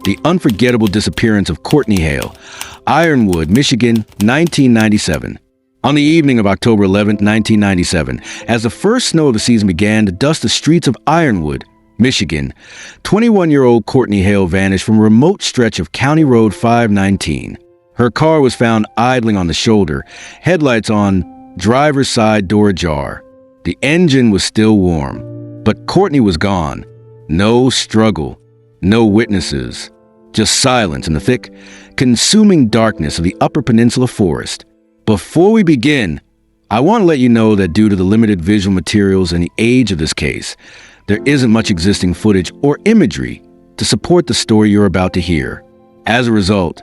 The unforgettable disappearance of Courtney Hale, Ironwood, Michigan, 1997. On the evening of October 11, 1997, as the first snow of the season began to dust the streets of Ironwood, Michigan, 21-year-old Courtney Hale vanished from a remote stretch of County Road 519. Her car was found idling on the shoulder, headlights on, driver's side door ajar. The engine was still warm, but Courtney was gone. No struggle, no witnesses, just silence in the thick, consuming darkness of the Upper Peninsula forest. Before we begin, I want to let you know that due to the limited visual materials and the age of this case, there isn't much existing footage or imagery to support the story you're about to hear. As a result,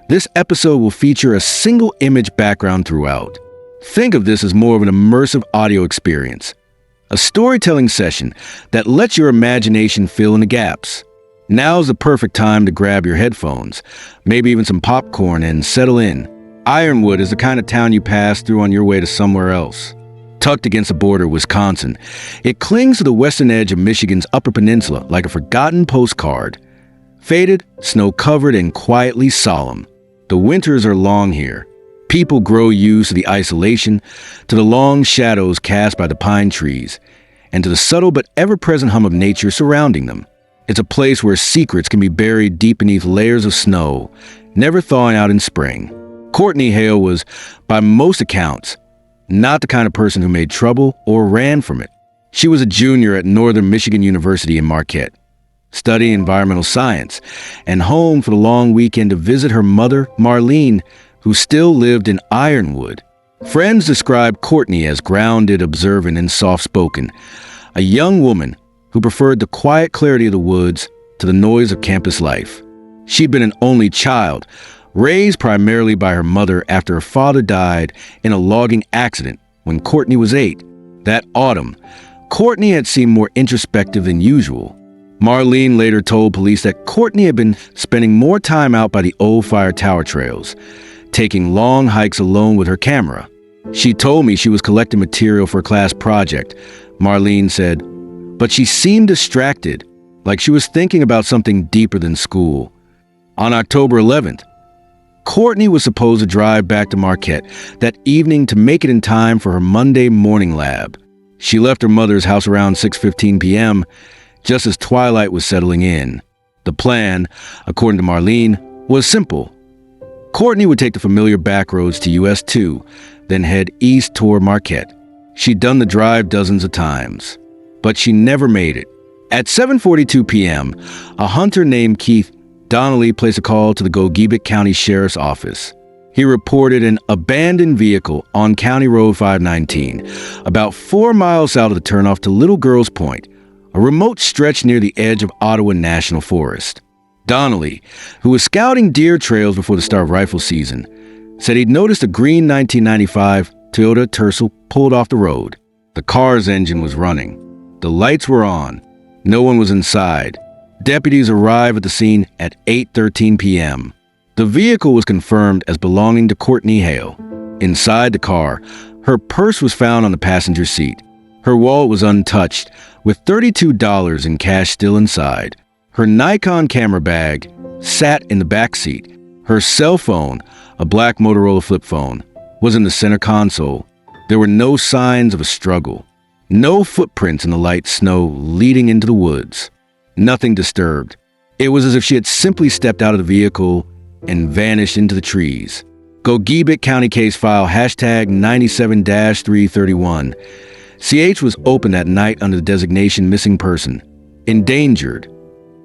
this episode will feature a single image background throughout. Think of this as more of an immersive audio experience, a storytelling session that lets your imagination fill in the gaps. Now's the perfect time to grab your headphones, maybe even some popcorn, and settle in. Ironwood is the kind of town you pass through on your way to somewhere else. Tucked against the border of Wisconsin, it clings to the western edge of Michigan's Upper Peninsula like a forgotten postcard. Faded, snow-covered, and quietly solemn. The winters are long here. People grow used to the isolation, to the long shadows cast by the pine trees, and to the subtle but ever-present hum of nature surrounding them. It's a place where secrets can be buried deep beneath layers of snow, never thawing out in spring. Courtney Hale was, by most accounts, not the kind of person who made trouble or ran from it. She was a junior at Northern Michigan University in Marquette, studying environmental science, and home for the long weekend to visit her mother, Marlene, who still lived in Ironwood. Friends described Courtney as grounded, observant, and soft-spoken, a young woman who preferred the quiet clarity of the woods to the noise of campus life. She'd been an only child, raised primarily by her mother after her father died in a logging accident when Courtney was 8. That autumn, Courtney had seemed more introspective than usual. Marlene later told police that Courtney had been spending more time out by the old fire tower trails, taking long hikes alone with her camera. She told me she was collecting material for a class project, Marlene said, but she seemed distracted, like she was thinking about something deeper than school. On October 11th, Courtney was supposed to drive back to Marquette that evening to make it in time for her Monday morning lab. She left her mother's house around 6:15 p.m., just as twilight was settling in. The plan, according to Marlene, was simple. Courtney would take the familiar back roads to US 2, then head east toward Marquette. She'd done the drive dozens of times, but she never made it. At 7:42 p.m., a hunter named Keith Donnelly placed a call to the Gogebic County Sheriff's Office. He reported an abandoned vehicle on County Road 519, about 4 miles south of the turnoff to Little Girls Point, a remote stretch near the edge of Ottawa National Forest. Donnelly, who was scouting deer trails before the start of rifle season, said he'd noticed a green 1995 Toyota Tercel pulled off the road. The car's engine was running. The lights were on. No one was inside. Deputies arrived at the scene at 8:13 p.m. The vehicle was confirmed as belonging to Courtney Hale. Inside the car, her purse was found on the passenger seat. Her wallet was untouched, with $32 in cash still inside. Her Nikon camera bag sat in the back seat. Her cell phone, a black Motorola flip phone, was in the center console. There were no signs of a struggle. No footprints in the light snow leading into the woods. Nothing disturbed. It was as if she had simply stepped out of the vehicle and vanished into the trees. Gogebic County Case File #97-331. CH was opened that night under the designation Missing Person. Endangered.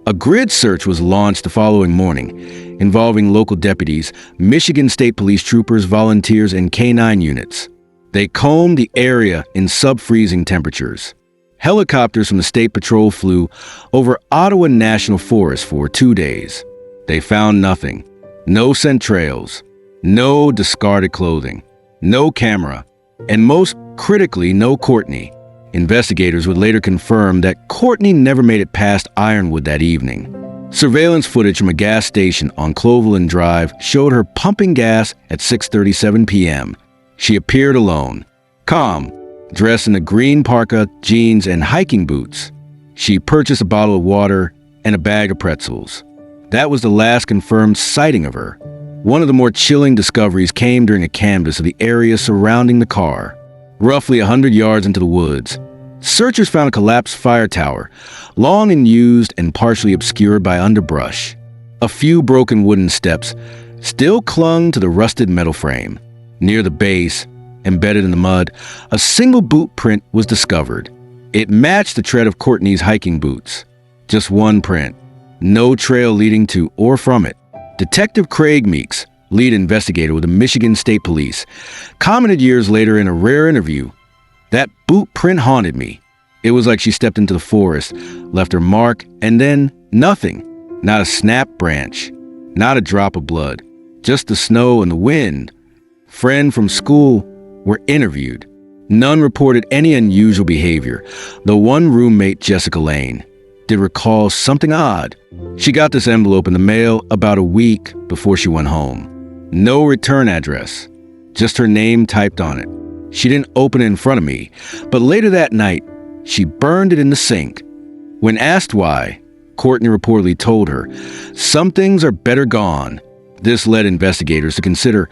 A grid search was launched the following morning, involving local deputies, Michigan State Police troopers, volunteers, and K-9 units. They combed the area in sub-freezing temperatures. Helicopters from the State Patrol flew over Ottawa National Forest for 2 days. They found nothing. No scent trails. No discarded clothing. No camera. And most critically, no Courtney. Investigators would later confirm that Courtney never made it past Ironwood that evening. Surveillance footage from a gas station on Clovelland Drive showed her pumping gas at 6:37 p.m. She appeared alone, calm, dressed in a green parka, jeans, and hiking boots. She purchased a bottle of water and a bag of pretzels. That was the last confirmed sighting of her. One of the more chilling discoveries came during a canvass of the area surrounding the car. Roughly 100 yards into the woods, searchers found a collapsed fire tower, long unused and partially obscured by underbrush. A few broken wooden steps still clung to the rusted metal frame. Near the base, embedded in the mud, a single boot print was discovered. It matched the tread of Courtney's hiking boots. Just one print, no trail leading to or from it. Detective Craig Meeks, lead investigator with the Michigan State Police, commented years later in a rare interview, "That boot print haunted me. It was like she stepped into the forest, left her mark, and then nothing. Not a snapped branch, not a drop of blood, just the snow and the wind." Friends from school were interviewed. None reported any unusual behavior, though one roommate, Jessica Lane, did recall something odd. She got this envelope in the mail about a week before she went home. No return address, just her name typed on it. She didn't open it in front of me, but later that night, she burned it in the sink. When asked why, Courtney reportedly told her, "Some things are better gone." This led investigators to consider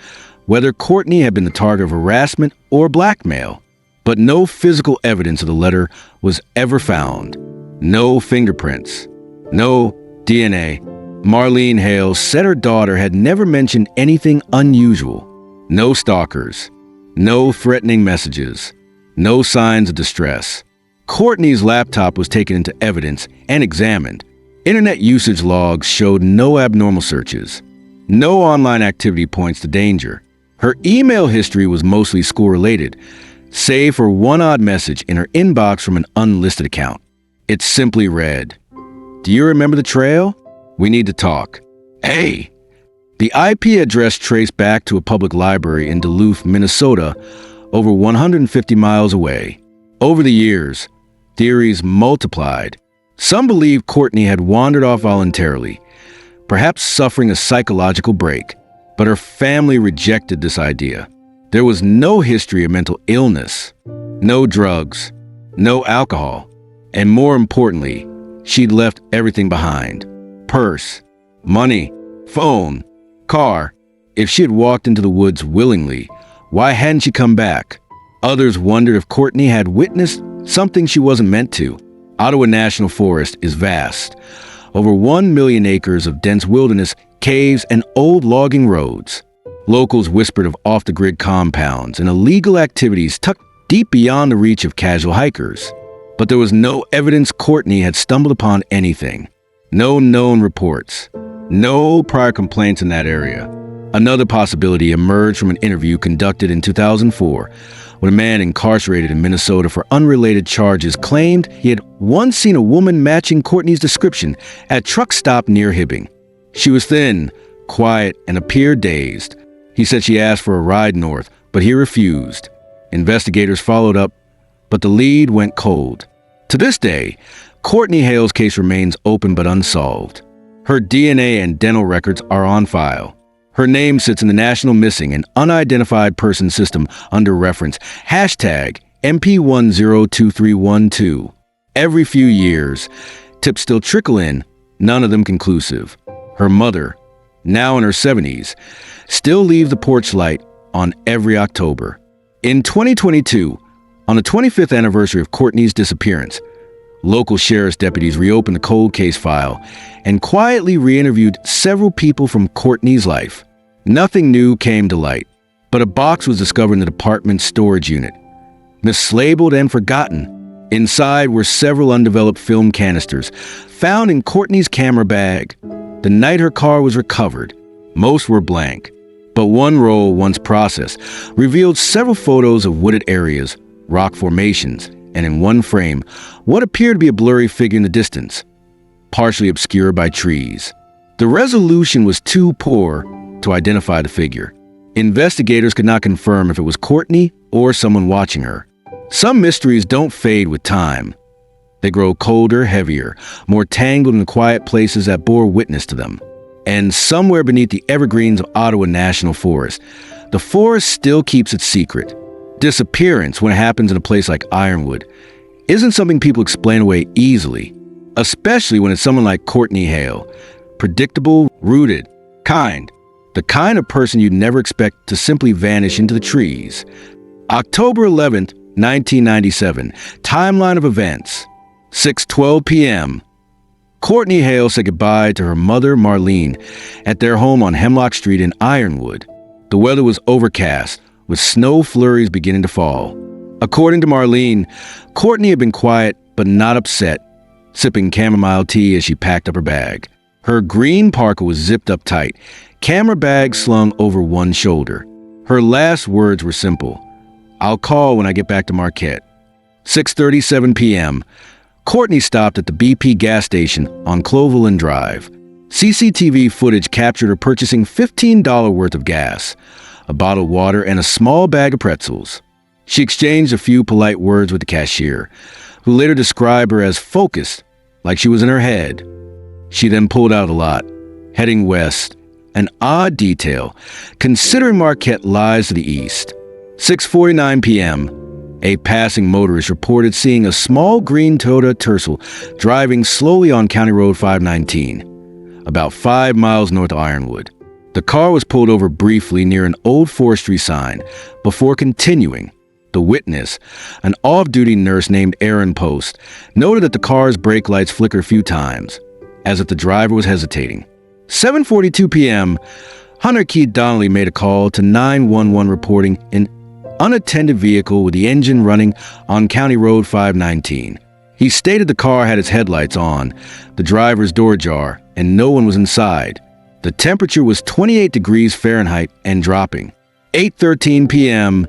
whether Courtney had been the target of harassment or blackmail, but no physical evidence of the letter was ever found. No fingerprints, no DNA. Marlene Hale said her daughter had never mentioned anything unusual. No stalkers, no threatening messages, no signs of distress. Courtney's laptop was taken into evidence and examined. Internet usage logs showed no abnormal searches. No online activity points to danger. Her email history was mostly school-related, save for one odd message in her inbox from an unlisted account. It simply read, "Do you remember the trail? We need to talk. Hey!" The IP address traced back to a public library in Duluth, Minnesota, over 150 miles away. Over the years, theories multiplied. Some believe Courtney had wandered off voluntarily, perhaps suffering a psychological break, but her family rejected this idea. There was no history of mental illness, no drugs, no alcohol, and more importantly, she'd left everything behind. Purse, money, phone, car. If she had walked into the woods willingly, why hadn't she come back? Others wondered if Courtney had witnessed something she wasn't meant to. Ottawa National Forest is vast. Over 1 million acres of dense wilderness, caves, and old logging roads. Locals whispered of off-the-grid compounds and illegal activities tucked deep beyond the reach of casual hikers. But there was no evidence Courtney had stumbled upon anything. No known reports. No prior complaints in that area. Another possibility emerged from an interview conducted in 2004, when a man incarcerated in Minnesota for unrelated charges claimed he had once seen a woman matching Courtney's description at a truck stop near Hibbing. She was thin, quiet, and appeared dazed. He said she asked for a ride north, but he refused. Investigators followed up, but the lead went cold. To this day, Courtney Hale's case remains open but unsolved. Her DNA and dental records are on file. Her name sits in the National Missing and Unidentified Person System under reference #MP102312. Every few years, tips still trickle in, none of them conclusive. Her mother, now in her 70s, still leaves the porch light on every October. In 2022, on the 25th anniversary of Courtney's disappearance, local sheriff's deputies reopened the cold case file and quietly re-interviewed several people from Courtney's life. Nothing new came to light, but a box was discovered in the department's storage unit. Mislabeled and forgotten, inside were several undeveloped film canisters found in Courtney's camera bag. The night her car was recovered, most were blank, but one roll, once processed, revealed several photos of wooded areas, rock formations, and in one frame, what appeared to be a blurry figure in the distance, partially obscured by trees. The resolution was too poor to identify the figure. Investigators could not confirm if it was Courtney or someone watching her. Some mysteries don't fade with time. They grow colder, heavier, more tangled in the quiet places that bore witness to them. And somewhere beneath the evergreens of Ottawa National Forest, the forest still keeps its secret. Disappearance, when it happens in a place like Ironwood, isn't something people explain away easily, especially when it's someone like Courtney Hale, predictable, rooted, kind. The kind of person you'd never expect to simply vanish into the trees. October 11th, 1997. Timeline of events. 6:12 p.m. Courtney Hale said goodbye to her mother, Marlene, at their home on Hemlock Street in Ironwood. The weather was overcast, with snow flurries beginning to fall. According to Marlene, Courtney had been quiet but not upset, sipping chamomile tea as she packed up her bag. Her green parka was zipped up tight, camera bag slung over one shoulder. Her last words were simple: "I'll call when I get back to Marquette." 6:37 p.m. Courtney stopped at the BP gas station on Clovelland Drive. CCTV footage captured her purchasing $15 worth of gas, a bottle of water, and a small bag of pretzels. She exchanged a few polite words with the cashier, who later described her as focused, like she was in her head. She then pulled out a lot, heading west, an odd detail, considering Marquette lies to the east. 6:49 p.m. A passing motorist reported seeing a small green Toyota Tercel driving slowly on County Road 519, about 5 miles north of Ironwood. The car was pulled over briefly near an old forestry sign before continuing. The witness, an off-duty nurse named Aaron Post, noted that the car's brake lights flickered a few times, as if the driver was hesitating. 7:42 p.m., Hunter Keith Donnelly made a call to 911 reporting an unattended vehicle with the engine running on County Road 519. He stated the car had its headlights on, the driver's door ajar, and no one was inside. The temperature was 28 degrees Fahrenheit and dropping. 8:13 p.m.,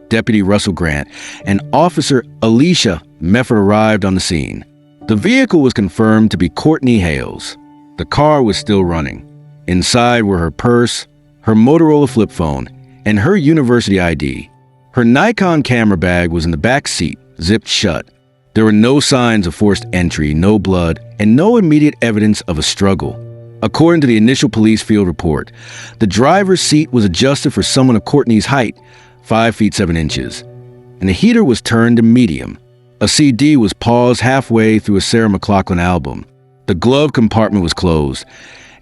Deputy Russell Grant and Officer Alicia Mefford arrived on the scene. The vehicle was confirmed to be Courtney Hale's. The car was still running. Inside were her purse, her Motorola flip phone, and her university ID. Her Nikon camera bag was in the back seat, zipped shut. There were no signs of forced entry, no blood, and no immediate evidence of a struggle. According to the initial police field report, the driver's seat was adjusted for someone of Courtney's height, 5 feet 7 inches, and the heater was turned to medium. A CD was paused halfway through a Sarah McLachlan album. The glove compartment was closed,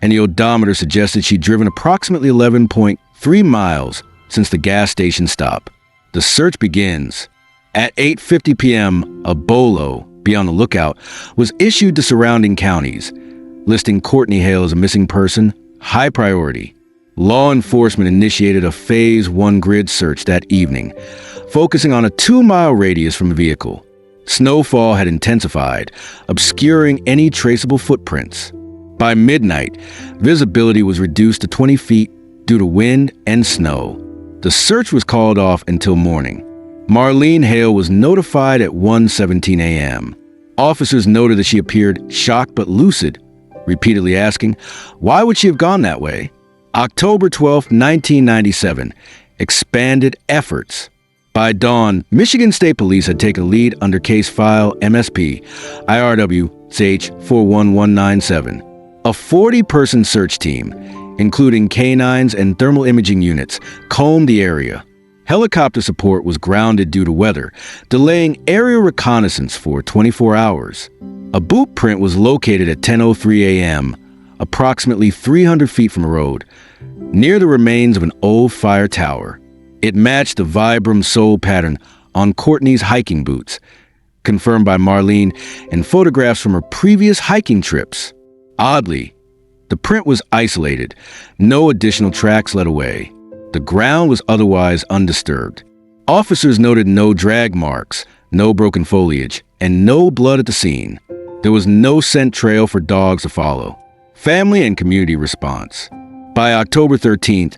and the odometer suggested she'd driven approximately 11.3 miles since the gas station stop. The search begins. At 8:50 p.m., a BOLO, be on the lookout, was issued to surrounding counties, listing Courtney Hale as a missing person, high priority. Law enforcement initiated a Phase 1 grid search that evening, focusing on a 2-mile radius from the vehicle. Snowfall had intensified, obscuring any traceable footprints. By midnight, visibility was reduced to 20 feet due to wind and snow. The search was called off until morning. Marlene Hale was notified at 1:17 a.m. Officers noted that she appeared shocked but lucid, repeatedly asking, why would she have gone that way? October 12, 1997. Expanded efforts. By dawn, Michigan State Police had taken lead under case file MSP IRW CH 41197. A 40-person search team, including canines and thermal imaging units, combed the area. Helicopter support was grounded due to weather, delaying aerial reconnaissance for 24 hours. A boot print was located at 10:03 a.m., approximately 300 feet from the road, near the remains of an old fire tower. It matched the Vibram sole pattern on Courtney's hiking boots, confirmed by Marlene and photographs from her previous hiking trips. Oddly, the print was isolated. No additional tracks led away. The ground was otherwise undisturbed. Officers noted no drag marks, no broken foliage, and no blood at the scene. There was no scent trail for dogs to follow. Family and community response. By October 13th,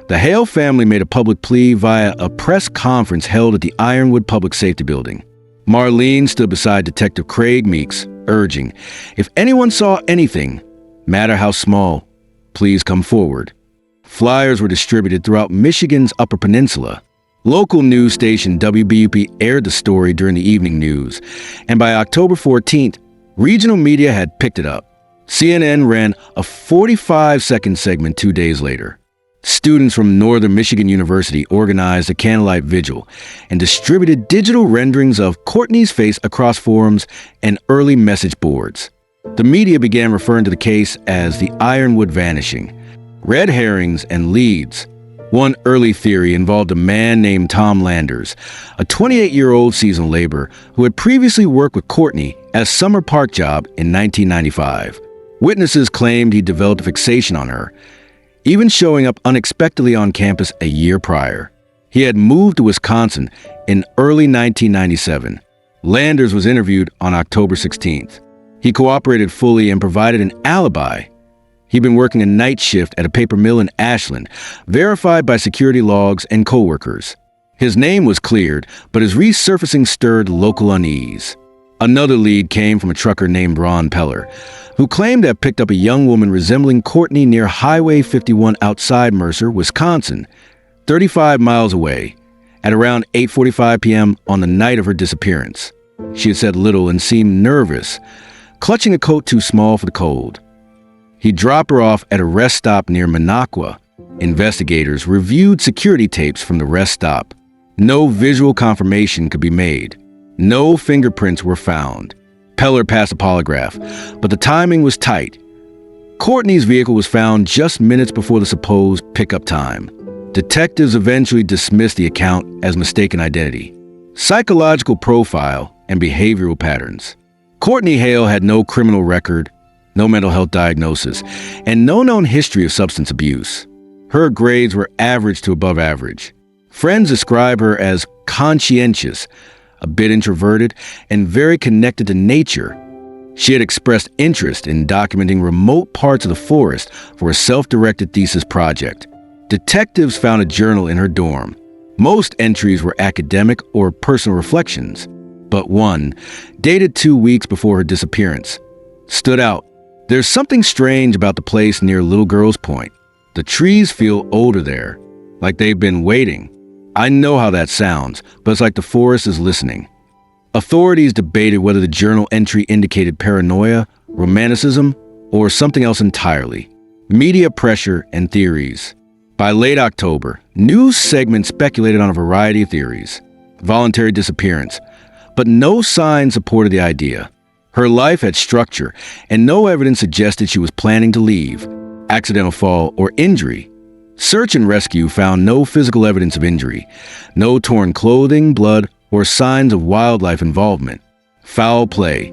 the Hale family made a public plea via a press conference held at the Ironwood Public Safety Building. Marlene stood beside Detective Craig Meeks, urging, if anyone saw anything, matter how small, please come forward. Flyers were distributed throughout Michigan's Upper Peninsula. Local news station WBUP aired the story during the evening news, and by October 14th, regional media had picked it up. CNN ran a 45-second segment 2 days later. Students from Northern Michigan University organized a candlelight vigil and distributed digital renderings of Courtney's face across forums and early message boards. The media began referring to the case as the Ironwood vanishing, red herrings and leads. One early theory involved a man named Tom Landers, a 28-year-old seasonal laborer who had previously worked with Courtney at a summer park job in 1995. Witnesses claimed he developed a fixation on her, even showing up unexpectedly on campus a year prior. He had moved to Wisconsin in early 1997. Landers was interviewed on October 16th. He cooperated fully and provided an alibi. He'd been working a night shift at a paper mill in Ashland, verified by security logs and coworkers. His name was cleared, but his resurfacing stirred local unease. Another lead came from a trucker named Ron Peller, who claimed to have picked up a young woman resembling Courtney near Highway 51 outside Mercer, Wisconsin, 35 miles away, at around 8:45 p.m. on the night of her disappearance. She had said little and seemed nervous, clutching a coat too small for the cold. He dropped her off at a rest stop near Minocqua. Investigators reviewed security tapes from the rest stop. No visual confirmation could be made. No fingerprints were found. Peller passed a polygraph, but the timing was tight. Courtney's vehicle was found just minutes before the supposed pickup time. Detectives eventually dismissed the account as mistaken identity. Psychological profile and behavioral patterns. Courtney Hale had no criminal record, no mental health diagnosis, and no known history of substance abuse. Her grades were average to above average. Friends describe her as conscientious, a bit introverted, and very connected to nature. She had expressed interest in documenting remote parts of the forest for a self-directed thesis project. Detectives found a journal in her dorm. Most entries were academic or personal reflections, but one, dated 2 weeks before her disappearance, stood out. There's something strange about the place near Little Girl's Point. The trees feel older there, like they've been waiting. I know how that sounds, but it's like the forest is listening. Authorities debated whether the journal entry indicated paranoia, romanticism, or something else entirely. Media pressure and theories. By late October, news segments speculated on a variety of theories. Voluntary disappearance, but no sign supported the idea. Her life had structure, and no evidence suggested she was planning to leave. Accidental fall or injury. Search and rescue found no physical evidence of injury, no torn clothing, blood, or signs of wildlife involvement. Foul play.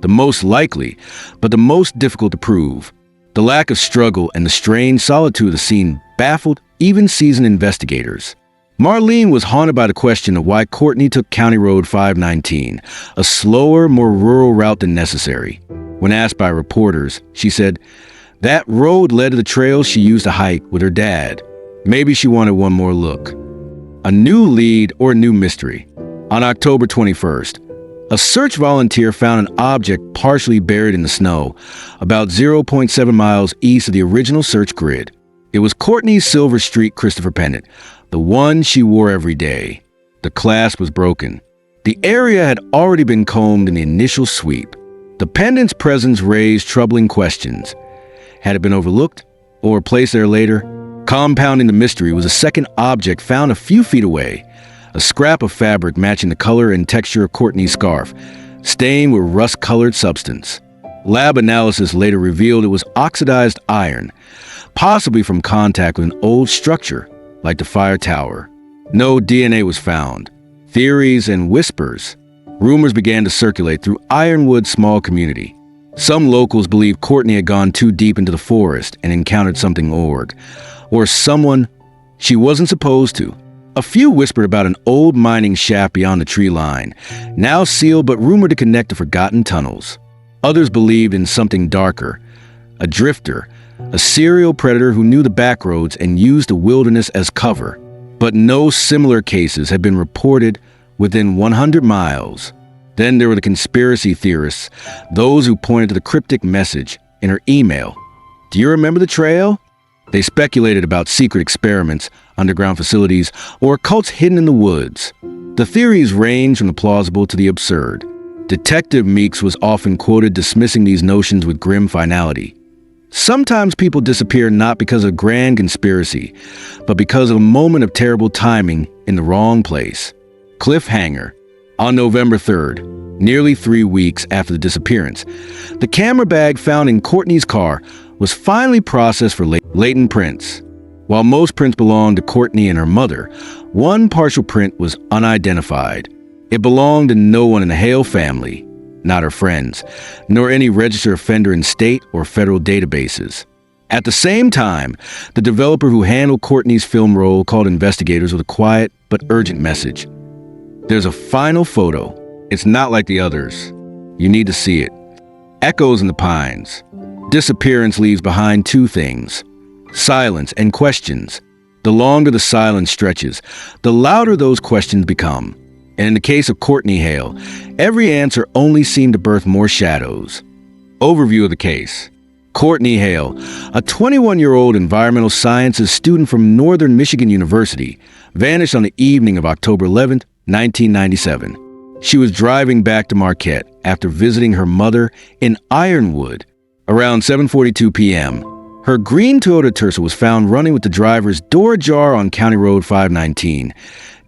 The most likely, but the most difficult to prove. The lack of struggle and the strange solitude of the scene baffled even seasoned investigators. Marlene was haunted by the question of why Courtney took County Road 519, a slower, more rural route than necessary. When asked by reporters, she said, "That road led to the trail she used to hike with her dad. Maybe she wanted one more look." A new lead or a new mystery. On October 21st, a search volunteer found an object partially buried in the snow, about 0.7 miles east of the original search grid. It was Courtney's Silver Streak Christopher pendant, the one she wore every day. The clasp was broken. The area had already been combed in the initial sweep. The pendant's presence raised troubling questions. Had it been overlooked or placed there later? Compounding the mystery was a second object found a few feet away, a scrap of fabric matching the color and texture of Courtney's scarf, stained with rust-colored substance. Lab analysis later revealed it was oxidized iron, possibly from contact with an old structure like the fire tower. No DNA was found. Theories and whispers. Rumors began to circulate through Ironwood's small community. Some locals believed Courtney had gone too deep into the forest and encountered something or someone she wasn't supposed to. A few whispered about an old mining shaft beyond the tree line, now sealed but rumored to connect to forgotten tunnels. Others believed in something darker, a drifter, a serial predator who knew the back roads and used the wilderness as cover. But no similar cases had been reported within 100 miles. Then there were the conspiracy theorists, those who pointed to the cryptic message in her email. "Do you remember the trail?" They speculated about secret experiments, underground facilities, or cults hidden in the woods. The theories ranged from the plausible to the absurd. Detective Meeks was often quoted dismissing these notions with grim finality. Sometimes people disappear not because of grand conspiracy, but because of a moment of terrible timing in the wrong place. Cliffhanger. On November 3rd, nearly 3 weeks after the disappearance, the camera bag found in Courtney's car was finally processed for latent prints. While most prints belonged to Courtney and her mother, one partial print was unidentified. It belonged to no one in the Hale family, not her friends, nor any registered offender in state or federal databases. At the same time, the developer who handled Courtney's film roll called investigators with a quiet but urgent message. There's a final photo. It's not like the others. You need to see it. Echoes in the pines. Disappearance leaves behind two things: silence and questions. The longer the silence stretches, the louder those questions become. And in the case of Courtney Hale, every answer only seemed to birth more shadows. Overview of the case. Courtney Hale, a 21-year-old environmental sciences student from Northern Michigan University, vanished on the evening of October 11, 1997. She was driving back to Marquette after visiting her mother in Ironwood. Around 7:42 p.m., her green Toyota Tercel was found running with the driver's door ajar on County Road 519,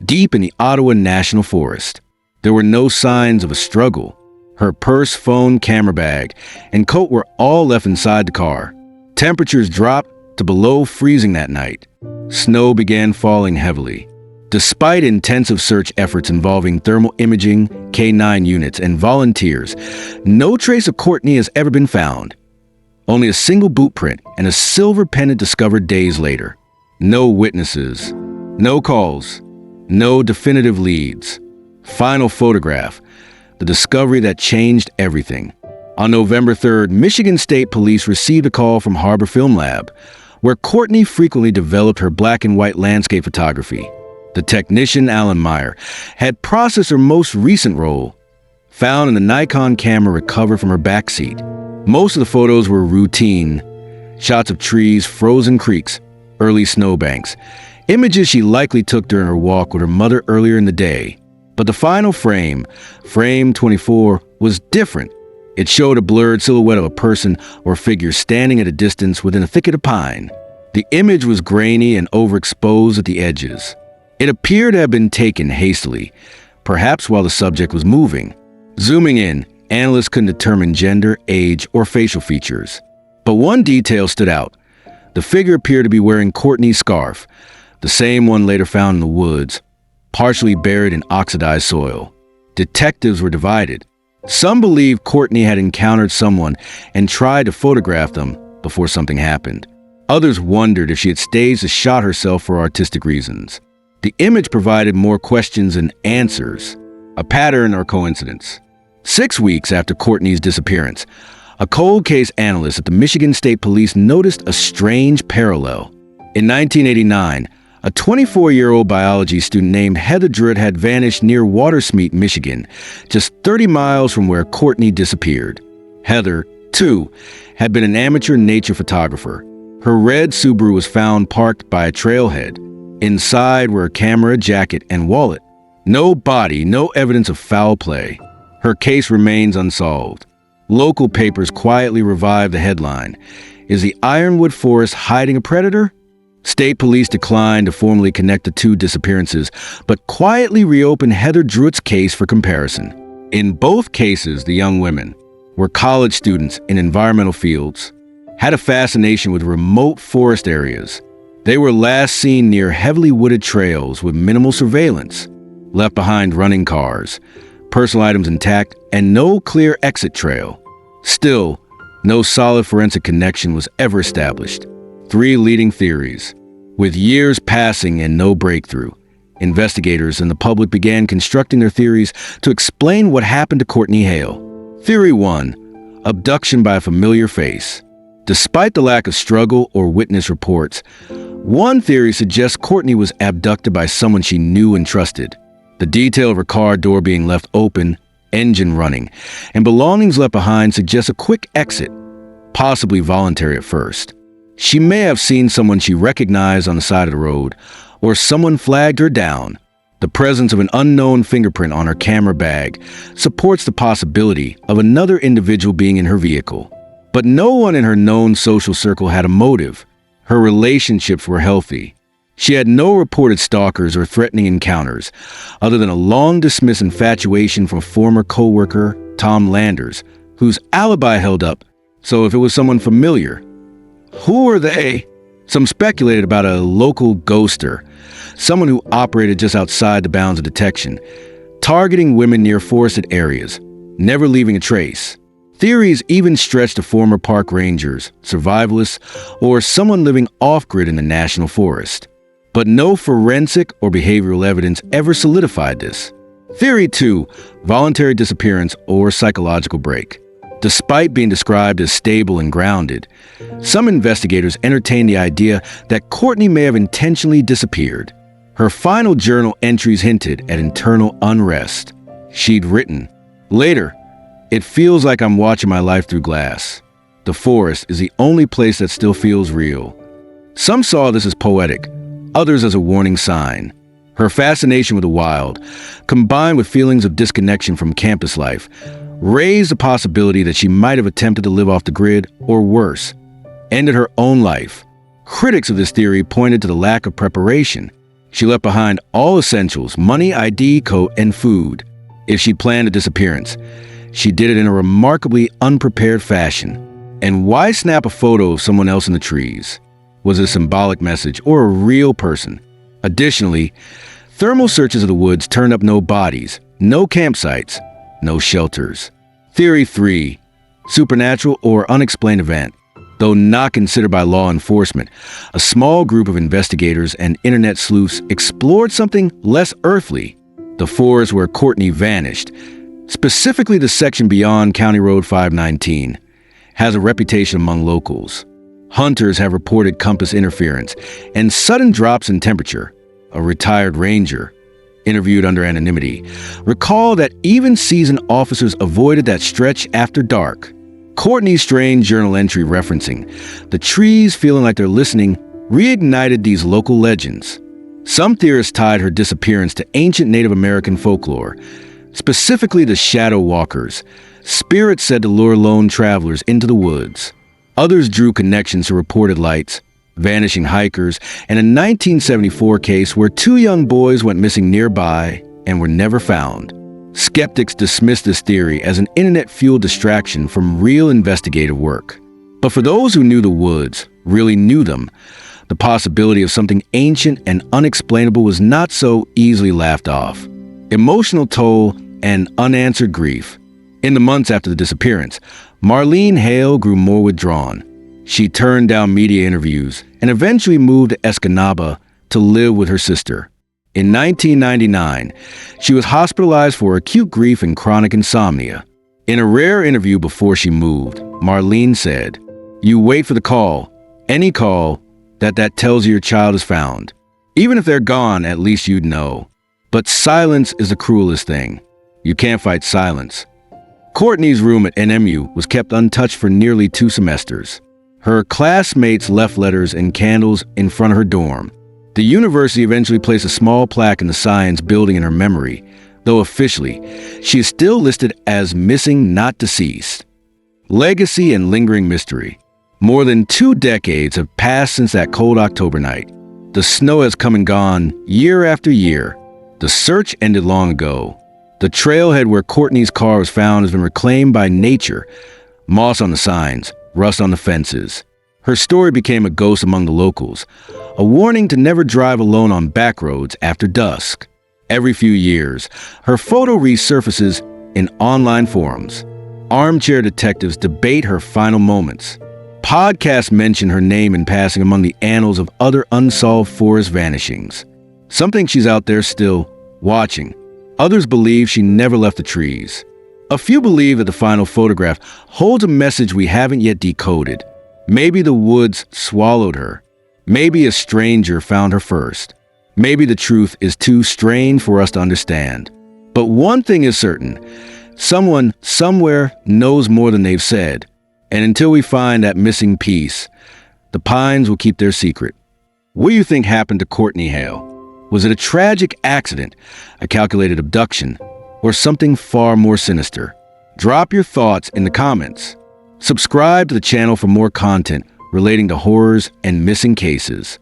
deep in the Ottawa National Forest. There were no signs of a struggle. Her purse, phone, camera bag, and coat were all left inside the car. Temperatures dropped to below freezing that night. Snow began falling heavily. Despite intensive search efforts involving thermal imaging, K9 units, and volunteers, no trace of Courtney has ever been found. Only a single boot print and a silver pendant discovered days later. No witnesses, no calls, no definitive leads. Final photograph, the discovery that changed everything. On November 3rd, Michigan State Police received a call from Harbor Film Lab, where Courtney frequently developed her black and white landscape photography. The technician, Alan Meyer, had processed her most recent roll, found in the Nikon camera recovered from her backseat. Most of the photos were routine, shots of trees, frozen creeks, early snowbanks, images she likely took during her walk with her mother earlier in the day. But the final frame, frame 24, was different. It showed a blurred silhouette of a person or figure standing at a distance within a thicket of pine. The image was grainy and overexposed at the edges. It appeared to have been taken hastily, perhaps while the subject was moving. Zooming in, analysts couldn't determine gender, age, or facial features. But one detail stood out. The figure appeared to be wearing Courtney's scarf, the same one later found in the woods, partially buried in oxidized soil. Detectives were divided. Some believed Courtney had encountered someone and tried to photograph them before something happened. Others wondered if she had staged a shot herself for artistic reasons. The image provided more questions than answers, a pattern or coincidence. 6 weeks after Courtney's disappearance, a cold case analyst at the Michigan State Police noticed a strange parallel. In 1989, a 24-year-old biology student named Heather Druitt had vanished near Watersmeet, Michigan, just 30 miles from where Courtney disappeared. Heather, too, had been an amateur nature photographer. Her red Subaru was found parked by a trailhead. Inside were a camera, jacket, and wallet. No body, no evidence of foul play. Her case remains unsolved. Local papers quietly revived the headline, "Is the Ironwood Forest hiding a predator?" State police declined to formally connect the two disappearances, but quietly reopened Heather Druitt's case for comparison. In both cases, the young women were college students in environmental fields, had a fascination with remote forest areas. They were last seen near heavily wooded trails with minimal surveillance, left behind running cars, personal items intact, and no clear exit trail. Still, no solid forensic connection was ever established. 3 leading theories. With years passing and no breakthrough, investigators and the public began constructing their theories to explain what happened to Courtney Hale. Theory 1. Abduction by a familiar face. Despite the lack of struggle or witness reports, one theory suggests Courtney was abducted by someone she knew and trusted. The detail of her car door being left open, engine running, and belongings left behind suggests a quick exit, possibly voluntary at first. She may have seen someone she recognized on the side of the road, or someone flagged her down. The presence of an unknown fingerprint on her camera bag supports the possibility of another individual being in her vehicle. But no one in her known social circle had a motive. Her relationships were healthy. She had no reported stalkers or threatening encounters, other than a long-dismissed infatuation from former co-worker Tom Landers, whose alibi held up. So if it was someone familiar, who are they? Some speculated about a local ghoster, someone who operated just outside the bounds of detection, targeting women near forested areas, never leaving a trace. Theories even stretched to former park rangers, survivalists, or someone living off-grid in the national forest. But no forensic or behavioral evidence ever solidified this. Theory 2, voluntary disappearance or psychological break. Despite being described as stable and grounded, some investigators entertained the idea that Courtney may have intentionally disappeared. Her final journal entries hinted at internal unrest. She'd written, "Later, it feels like I'm watching my life through glass. The forest is the only place that still feels real." Some saw this as poetic, others as a warning sign. Her fascination with the wild, combined with feelings of disconnection from campus life, raised the possibility that she might have attempted to live off the grid, or worse, ended her own life. Critics of this theory pointed to the lack of preparation. She left behind all essentials: money, ID, coat, and food. If she planned a disappearance, she did it in a remarkably unprepared fashion. And why snap a photo of someone else in the trees? Was it a symbolic message or a real person? Additionally, thermal searches of the woods turned up no bodies, no campsites, no shelters. Theory 3, supernatural or unexplained event. Though not considered by law enforcement, a small group of investigators and internet sleuths explored something less earthly: the forest where Courtney vanished. Specifically, the section beyond County Road 519 has a reputation among locals. Hunters have reported compass interference and sudden drops in temperature. A retired ranger, interviewed under anonymity, recalled that even seasoned officers avoided that stretch after dark. Courtney's strange journal entry referencing the trees feeling like they're listening reignited these local legends. Some theorists tied her disappearance to ancient Native American folklore, specifically the shadow walkers, spirits said to lure lone travelers into the woods. Others drew connections to reported lights, vanishing hikers, and a 1974 case where 2 young boys went missing nearby and were never found. Skeptics dismissed this theory as an internet-fueled distraction from real investigative work. But for those who knew the woods, really knew them, the possibility of something ancient and unexplainable was not so easily laughed off. Emotional toll and unanswered grief. In the months after the disappearance, Marlene Hale grew more withdrawn. She turned down media interviews and eventually moved to Escanaba to live with her sister. In 1999, she was hospitalized for acute grief and chronic insomnia. In a rare interview before she moved, Marlene said, "You wait for the call, any call, that tells you your child is found. Even if they're gone, at least you'd know. But silence is the cruelest thing. You can't fight silence." Courtney's room at NMU was kept untouched for nearly 2 semesters. Her classmates left letters and candles in front of her dorm. The university eventually placed a small plaque in the science building in her memory, though officially, she is still listed as missing, not deceased. Legacy and lingering mystery. More than 2 decades have passed since that cold October night. The snow has come and gone year after year. The search ended long ago. The trailhead where Courtney's car was found has been reclaimed by nature. Moss on the signs, rust on the fences. Her story became a ghost among the locals, a warning to never drive alone on back roads after dusk. Every few years, her photo resurfaces in online forums. Armchair detectives debate her final moments. Podcasts mention her name in passing among the annals of other unsolved forest vanishings. Some think she's out there still, watching. Others believe she never left the trees. A few believe that the final photograph holds a message we haven't yet decoded. Maybe the woods swallowed her. Maybe a stranger found her first. Maybe the truth is too strange for us to understand. But one thing is certain. Someone, somewhere, knows more than they've said. And until we find that missing piece, the Pines will keep their secret. What do you think happened to Courtney Hale? Was it a tragic accident, a calculated abduction, or something far more sinister? Drop your thoughts in the comments. Subscribe to the channel for more content relating to horrors and missing cases.